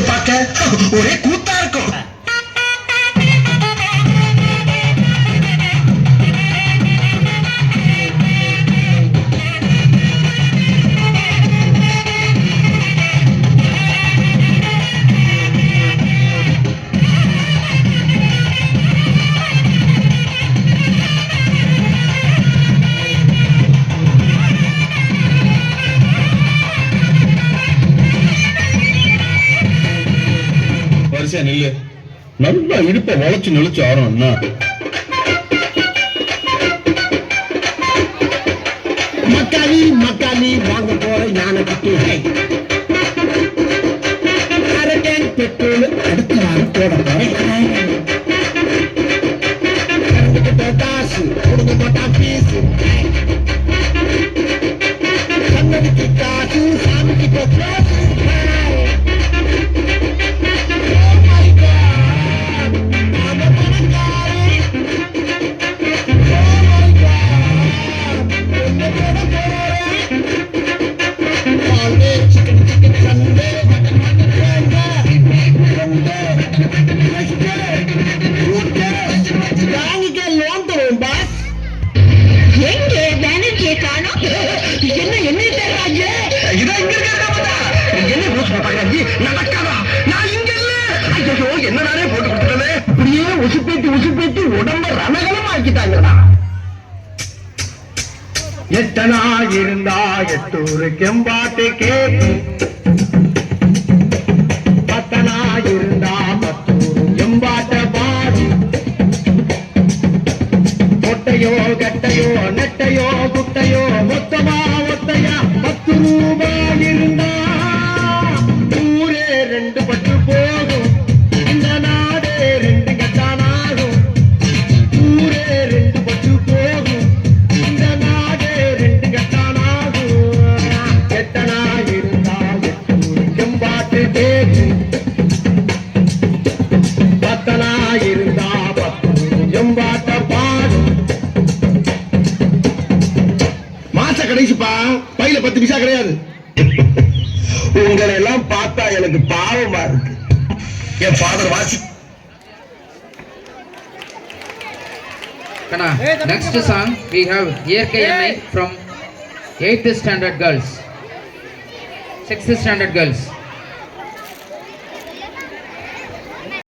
பார்க்க ஒரே கூத்தா இருக்கும். நெல்லு நல்லா இடுப்ப வளைச்சு ஆறோம்னா மக்காளி வாங்க போற ஞான குட்டி பெட்ரோல் அடுத்த வாரம் போட போறேன். காசு கொடுக்க மாட்டான் பீசு சன்னதிக்கு காசு சாமிக்கு காசு. உசுப்பேத்தி உடம்ப ரணகலம் ஆக்கிட்டாங்கடா. எத்தனா இருந்தா எட்டூரு கெம்பாட்டு கேட்கும், பத்தனா இருந்தா பத்தூரு எம்பாட்ட பாடு. ஒட்டையோ கட்டையோ நெட்டையோ குட்டையோ மொத்தமா ஒத்தையா 10 ரூபாய் இருந்தா ஊரே 2 பட்டு போகும். இந்த நாடே 2 கட்டானாகும். ஊரே 2 பட்டு போகும். இந்த நாடே 2 கட்டானாகும். எத்தனா இருந்தா எட்டூரு கெம்பாட்டு கேட்கும், பத்தனா இருந்தா 10 எம்பாட்ட பாடும். மாச கடைசிப்பா பையில 10 பைசா கிடையாது. உங்களை எல்லாம் பார்த்தா எனக்கு பாவமா இருக்கு. என் ஃபாதர் வாசி. Next song we have ERKMI from 8th standard girls, 6th standard girls.